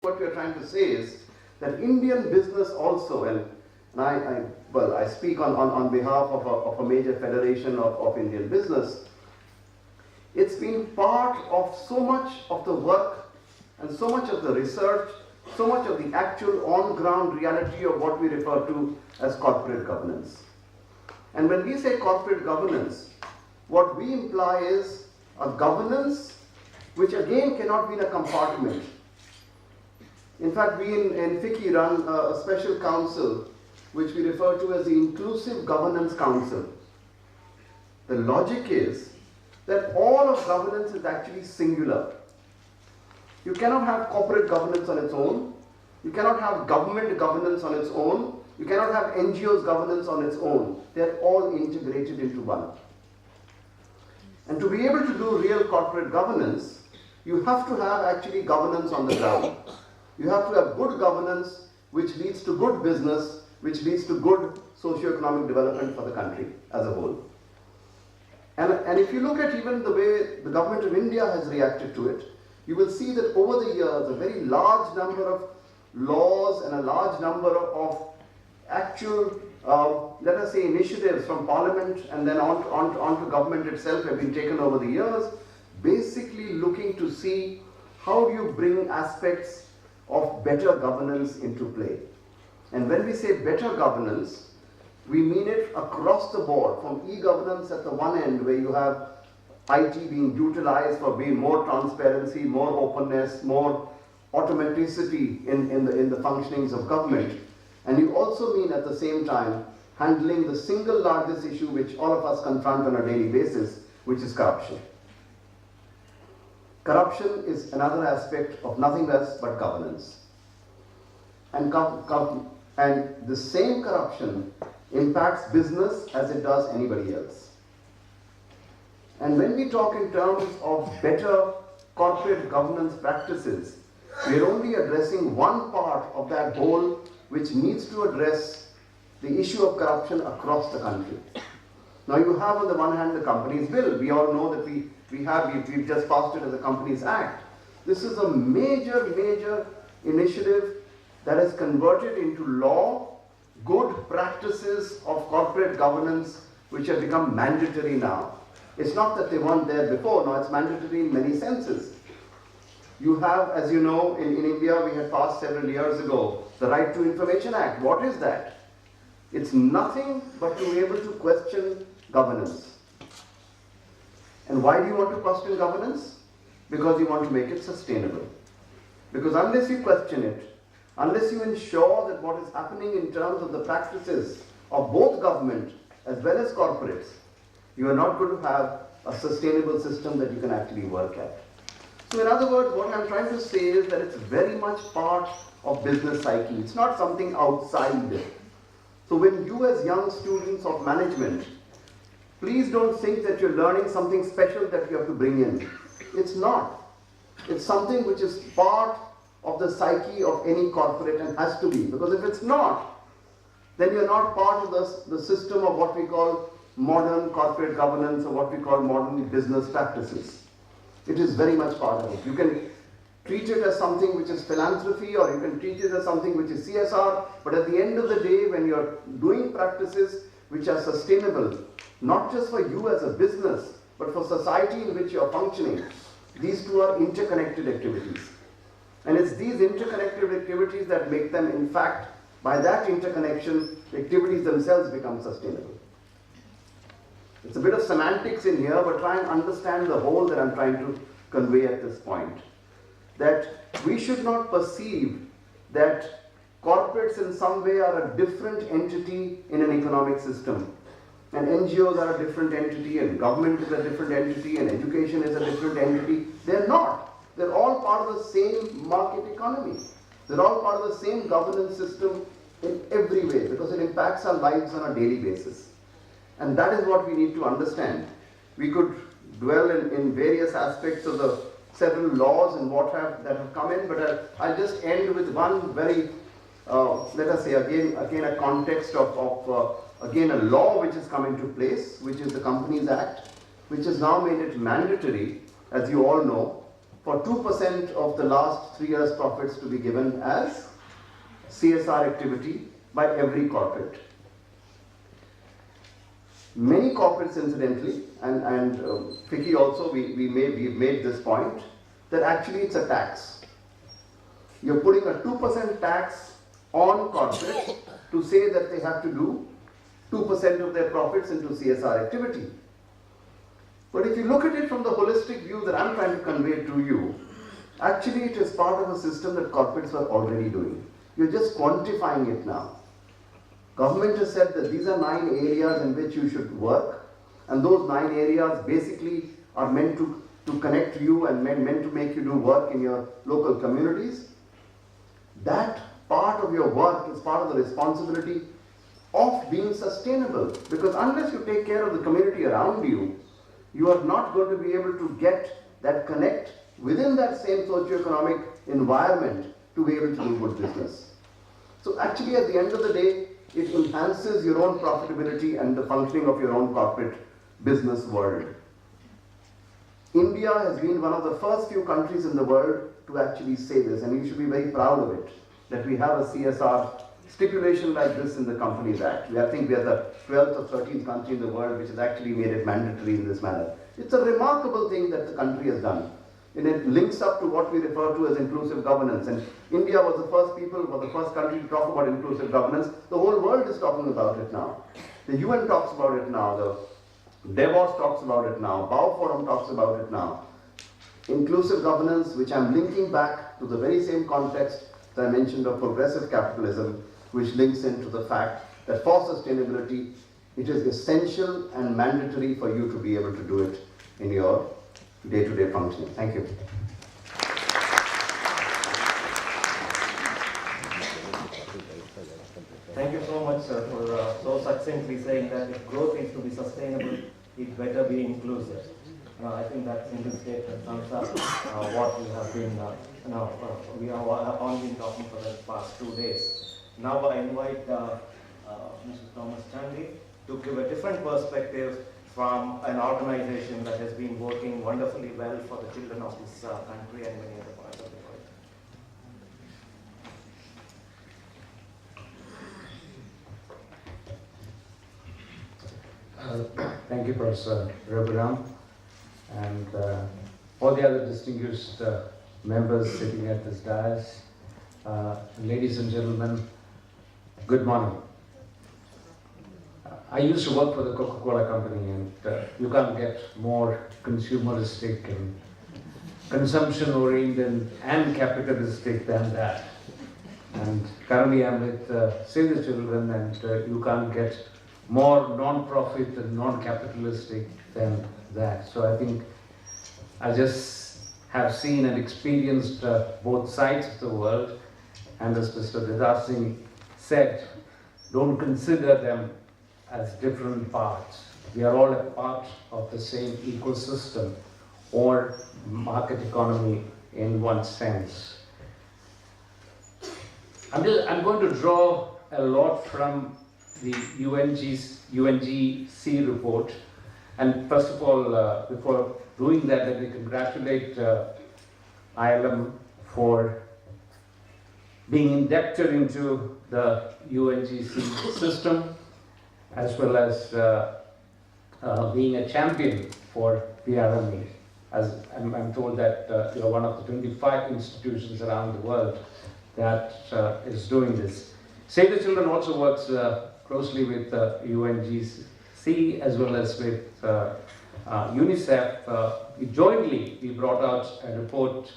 What we are trying to say is that Indian business also, and I speak on behalf of a major federation of Indian business, it's been part of so much of the work and so much of the research, so much of the actual on-ground reality of what we refer to as corporate governance. And when we say corporate governance, what we imply is a governance which again cannot be in a compartment. In fact, we in FICCI run a special council which we refer to as the Inclusive Governance Council. The logic is that all of governance is actually singular. You cannot have corporate governance on its own. You cannot have government governance on its own. You cannot have NGOs governance on its own. They're all integrated into one. And to be able to do real corporate governance, you have to have actually governance on the ground. You have to have good governance which leads to good business, which leads to good socio-economic development for the country as a whole. And if you look at even the way the government of India has reacted to it, you will see that over the years a very large number of laws and a large number of actual, let us say, initiatives from Parliament and then on to government itself have been taken over the years, basically looking to see how do you bring aspects of better governance into play. And when we say better governance, we mean it across the board, from e-governance at the one end where you have IT being utilized for being more transparency, more openness, more automaticity in the functionings of government. And you also mean at the same time handling the single largest issue which all of us confront on a daily basis, which is corruption. Corruption is another aspect of nothing less but governance. And the same corruption impacts business as it does anybody else. And when we talk in terms of better corporate governance practices, we are only addressing one part of that whole which needs to address the issue of corruption across the country. Now you have on the one hand the Companies Bill. We all know that we've just passed it as a Companies Act. This is a major initiative that has converted into law good practices of corporate governance which have become mandatory now. It's not that they weren't there before, no, it's mandatory in many senses. You have, as you know, in India we had passed several years ago the Right to Information Act. What is that? It's nothing but to be able to question governance. And why do you want to question governance? Because you want to make it sustainable. Because unless you question it, unless you ensure that what is happening in terms of the practices of both government as well as corporates, you are not going to have a sustainable system that you can actually work at. So in other words, what I'm trying to say is that it's very much part of business psyche. It's not something outside. So when you as young students of management, please don't think that you're learning something special that you have to bring in. It's not. It's something which is part of the psyche of any corporate and has to be. Because if it's not, then you're not part of the system of what we call modern corporate governance or what we call modern business practices. It is very much part of it. You can treat it as something which is philanthropy or you can treat it as something which is CSR, but at the end of the day, when you're doing practices which are sustainable, not just for you as a business, but for society in which you're functioning, these two are interconnected activities. And it's these interconnected activities that make them, in fact, by that interconnection, the activities themselves become sustainable. It's a bit of semantics in here, but try and understand the whole that I'm trying to convey at this point. That we should not perceive that corporates in some way are a different entity in an economic system. And NGOs are a different entity, and government is a different entity, and education is a different entity. They're not. They're all part of the same market economy. They're all part of the same governance system in every way because it impacts our lives on a daily basis. And that is what we need to understand. We could dwell in various aspects of the several laws and that have come in, but I'll just end with one very, let us say again a context of again a law which has come into place, which is the Companies Act, which has now made it mandatory, as you all know, for 2% of the last 3 years' profits to be given as CSR activity by every corporate. Many corporates, incidentally, and Ficky also, we've made this point, that actually it's a tax. You're putting a 2% tax on corporates to say that they have to do 2% of their profits into CSR activity. But if you look at it from the holistic view that I'm trying to convey to you, actually it is part of a system that corporates are already doing. You're just quantifying it now. Government has said that these are 9 areas in which you should work, and those 9 areas basically are meant to connect you and meant to make you do work in your local communities. That part of your work is part of the responsibility of being sustainable, because unless you take care of the community around you, you are not going to be able to get that connect within that same socio-economic environment to be able to do good business. So actually at the end of the day, it enhances your own profitability and the functioning of your own corporate business world. India has been one of the first few countries in the world to actually say this, and you should be very proud of it, that we have a CSR stipulation like this in the Companies Act. I think we are the 12th or 13th country in the world which has actually made it mandatory in this manner. It's a remarkable thing that the country has done. And it links up to what we refer to as inclusive governance. And India was the first country to talk about inclusive governance. The whole world is talking about it now. The UN talks about it now. The Davos talks about it now. Bao Forum talks about it now. Inclusive governance, which I'm linking back to the very same context that I mentioned of progressive capitalism, which links into the fact that for sustainability, it is essential and mandatory for you to be able to do it in your day-to-day functioning. Thank you. Thank you so much, sir, for so succinctly saying that if growth is to be sustainable, it better be inclusive. I think that single statement sums up what we have been, we have all been talking for the past 2 days. Now I invite Mr. Thomas Chandy to give a different perspective from an organization that has been working wonderfully well for the children of this country and many other parts of the world. Thank you, Professor Raghuram, and all the other distinguished members sitting at this dais. Ladies and gentlemen, good morning. I used to work for the Coca-Cola company, and you can't get more consumeristic and consumption-oriented and capitalistic than that. And currently I'm with Save the Children, and you can't get more non-profit and non-capitalistic than that. So I think I just have seen and experienced both sides of the world, and as Mr. Didar Singh said, don't consider them as different parts. We are all a part of the same ecosystem or market economy in one sense. I'm going to draw a lot from the UNGC report. And first of all, before doing that, let me congratulate IILM for being inducted into the UNGC system, as well as being a champion for PRME. As I'm told that you're one of the 25 institutions around the world that is doing this. Save the Children also works closely with UNGC as well as with UNICEF. We brought out a report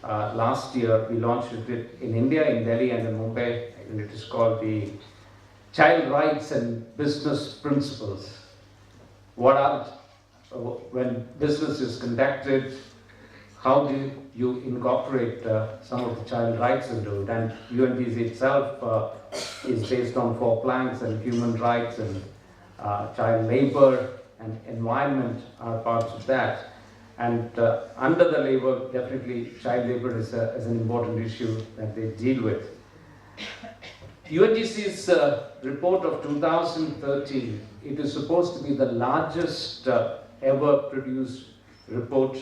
last year. We launched it in India, in Delhi and in Mumbai, and it is called the Child Rights and Business Principles. When business is conducted, how do you incorporate some of the child rights into it? And UNGC itself is based on 4 planks, and human rights and child labor and environment are parts of that. And under the labor, definitely child labor is an important issue that they deal with. UNGC's report of 2013, it is supposed to be the largest ever produced report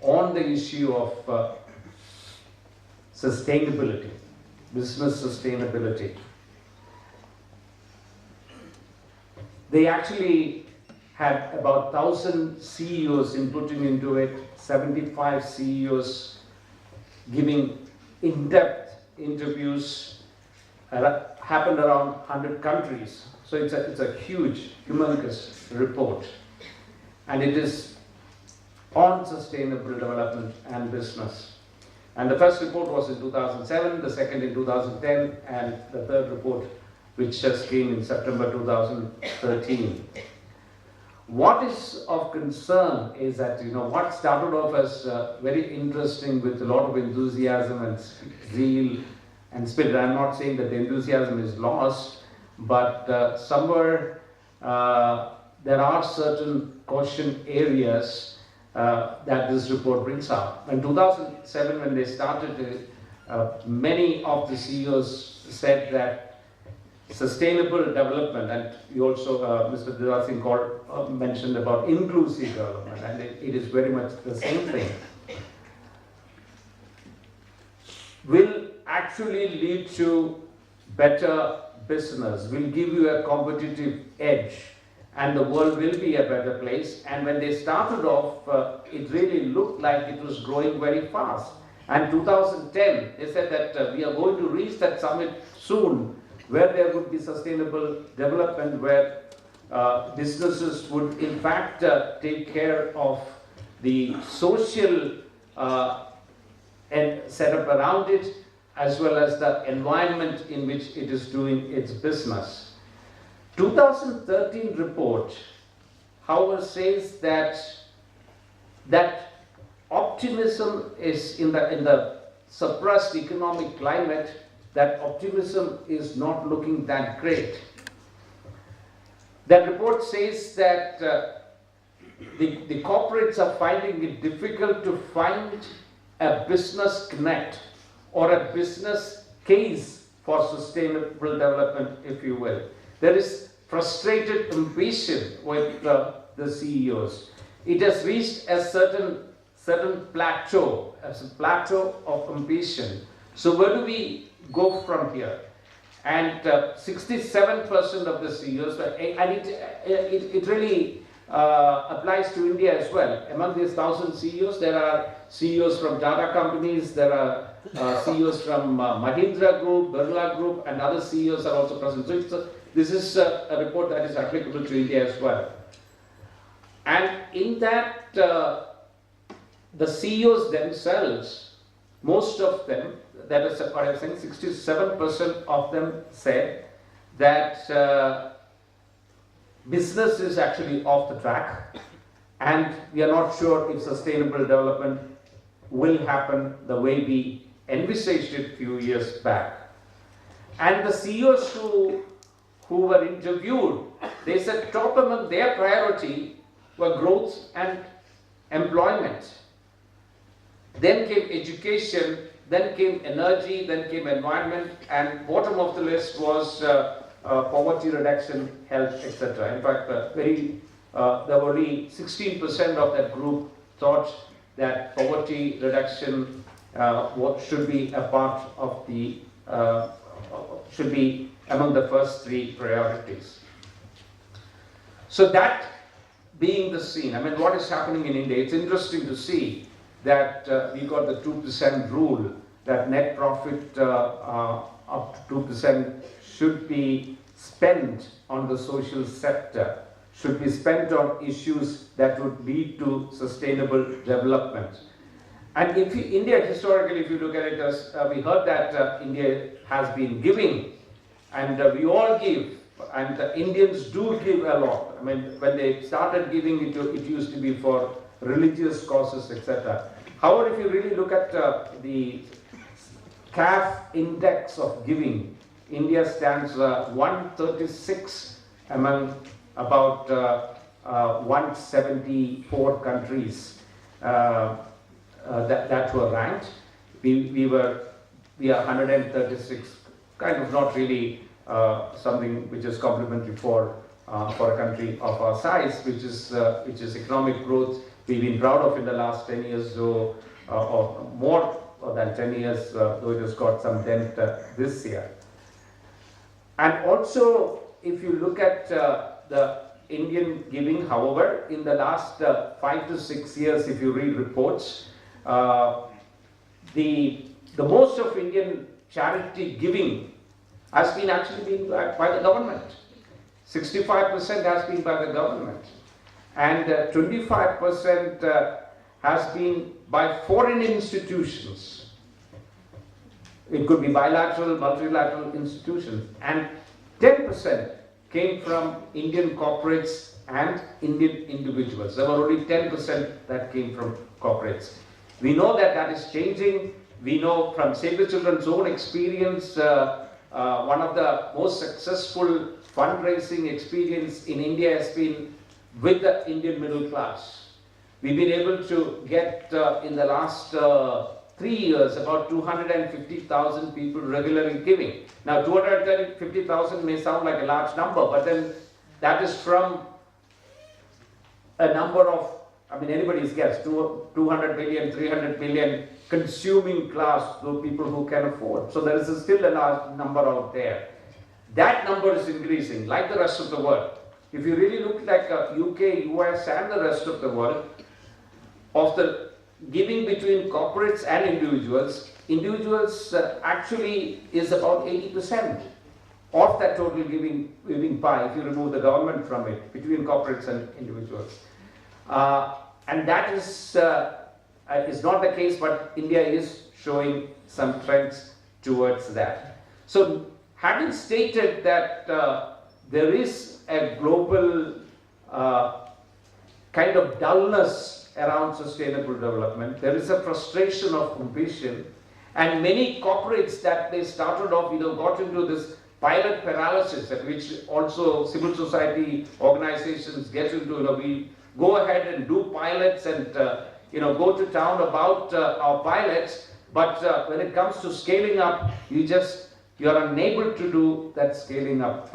on the issue of sustainability, business sustainability. They actually had about 1,000 CEOs inputting into it, 75 CEOs giving in-depth interviews, happened around 100 countries. So it's a huge, humongous report. And it is on sustainable development and business. And the first report was in 2007, the second in 2010, and the third report, which just came in September 2013. What is of concern is that, what started off as very interesting with a lot of enthusiasm and zeal and spirit. I'm not saying that the enthusiasm is lost, but somewhere there are certain caution areas that this report brings up. In 2007, when they started, many of the CEOs said that sustainable development, and you also, Mr. Didar Singh mentioned about inclusive development, and it is very much the same thing, will actually lead to better business, will give you a competitive edge, and the world will be a better place. And when they started off, it really looked like it was growing very fast. And 2010, they said that we are going to reach that summit soon, where there would be sustainable development, where businesses would in fact take care of the social and setup around it, as well as the environment in which it is doing its business. 2013 report, however, says that optimism is in the suppressed economic climate, that optimism is not looking that great. That report says that the corporates are finding it difficult to find a business connect or a business case for sustainable development, if you will. There is frustrated impatience with the CEOs. It has reached a certain plateau, as a plateau of impatience. So where do we go from here? And 67% of the CEOs, and it really applies to India as well. Among these 1,000 CEOs, there are CEOs from Tata companies, there are CEOs from Mahindra Group, Birla Group, and other CEOs are also present. So this is a report that is applicable to India as well. And in that, the CEOs themselves, most of them, that is what I'm saying, 67% of them said that business is actually off the track, and we are not sure if sustainable development will happen the way we envisaged it a few years back. And the CEOs who were interviewed, they said top among their priority were growth and employment. Then came education, then came energy, then came environment, and bottom of the list was poverty reduction, health, etc. In fact, there were only 16% of that group thought that poverty reduction should be a part of the, should be among the first three priorities. So that being the scene, I mean, what is happening in India? It's interesting to see that we got the 2% rule, that net profit up to 2% should be spent on the social sector, should be spent on issues that would lead to sustainable development. And if India, historically, if you look at it, as we heard that India has been giving, and we all give, and Indians do give a lot. I mean, when they started giving, it used to be for religious causes, etc. However, if you really look at the CAF index of giving, India stands 136 among about 174 countries that were ranked. We are 136, kind of not really something which is complimentary for a country of our size, which is economic growth, we've been proud of in the last 10 years, or more than 10 years, though it has got some dent this year. And also, if you look at the Indian giving, however, in the last 5 to 6 years, if you read reports, the most of Indian charity giving has been actually been by the government. 65% has been by the government, and 25% has been by foreign institutions. It could be bilateral, multilateral institutions, and 10% came from Indian corporates and Indian individuals. There were only 10% that came from corporates. We know that that is changing. We know from Save the Children's own experience, one of the most successful fundraising experience in India has been with the Indian middle class. We've been able to get in the last 3 years about 250,000 people regularly giving. Now 250,000 may sound like a large number, but then that is from a number of, I mean, anybody's guess, 200 million, 300 million consuming class, those people who can afford. So there is still a large number out there. That number is increasing, like the rest of the world. If you really look like UK, US and the rest of the world, of the giving between corporates and individuals, actually is about 80% of that total giving pie, if you remove the government from it, between corporates and individuals. And that is not the case, but India is showing some trends towards that. So having stated that there is a global kind of dullness around sustainable development, there is a frustration of ambition, and many corporates that they started off, got into this pilot paralysis, at which also civil society organizations get into. We go ahead and do pilots and go to town about our pilots, but when it comes to scaling up, you are unable to do that scaling up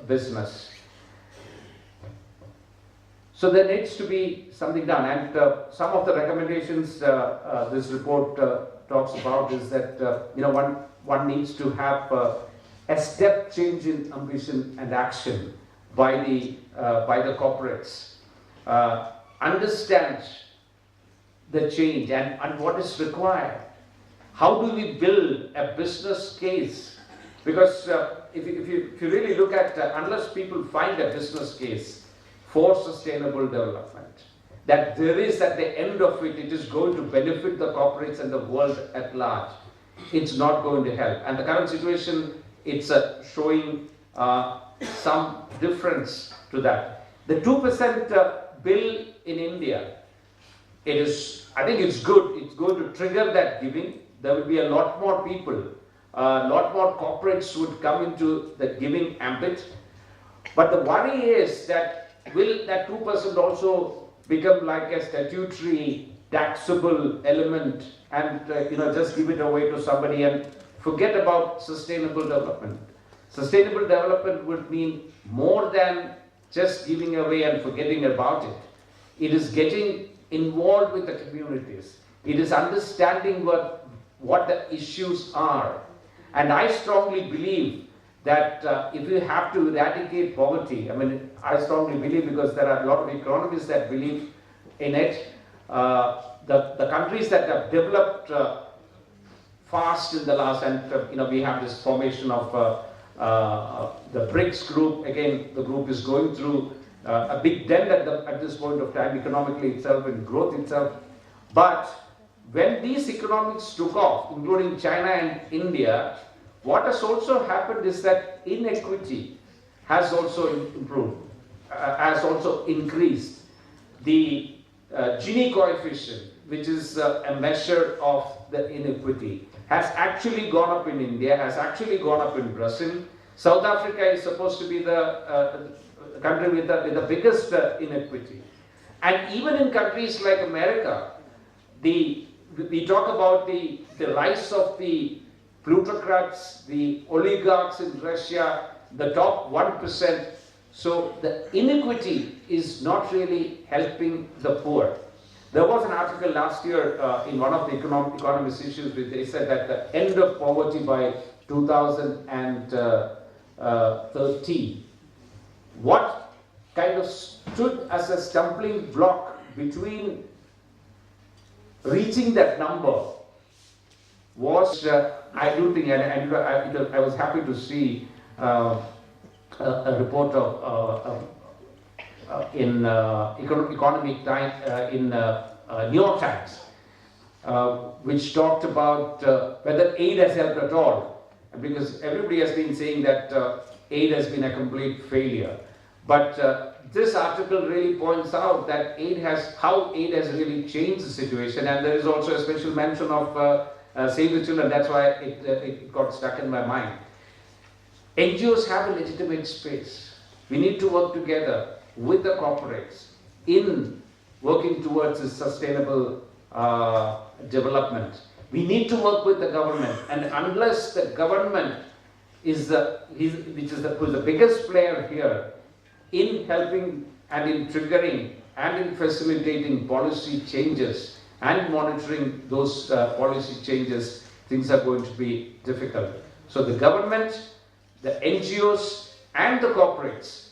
business. So there needs to be something done, and some of the recommendations this report talks about is that one needs to have a step change in ambition and action by the corporates. Understand the change and what is required. How do we build a business case? Because if you really look at, unless people find a business case for sustainable development, that there is at the end of it, it is going to benefit the corporates and the world at large, it's not going to help. And the current situation, it's showing some difference to that. The 2% bill in India, I think it's good. It's going to trigger that giving. There will be a lot more people, a lot more corporates would come into the giving ambit. But the worry is that will that 2% also become like a statutory taxable element and just give it away to somebody and forget about sustainable development? Sustainable development would mean more than just giving away and forgetting about it. It is getting involved with the communities. It is understanding what the issues are. And I strongly believe that if you have to eradicate poverty, I strongly believe, because there are a lot of economists that believe in it, the countries that have developed fast in the last, and we have this formation of the BRICS group. Again, the group is going through a big dent at this point of time, economically itself and growth itself. But when these economics took off, including China and India, what has also happened is that inequity has also improved, has also increased. The Gini coefficient, which is a measure of the inequity, has actually gone up in India, has actually gone up in Brazil. South Africa is supposed to be the country with the biggest inequity. And even in countries like America, we talk about the rise of the plutocrats, the oligarchs in Russia, the top 1%. So the inequity is not really helping the poor. There was an article last year in one of the economist issues where they said that the end of poverty by 2030, what kind of stood as a stumbling block between reaching that number was, I do think, and I was happy to see a report of in Economic Times, in New York Times, which talked about whether aid has helped at all, because everybody has been saying that aid has been a complete failure. But this article really points out that how aid has really changed the situation, and there is also a special mention of Save the Children. That's why it got stuck in my mind. NGOs have a legitimate space. We need to work together with the corporates in working towards a sustainable development. We need to work with the government, and unless the government who is the biggest player here in helping and in triggering and in facilitating policy changes and monitoring those policy changes, things are going to be difficult. So the government, the NGOs and the corporates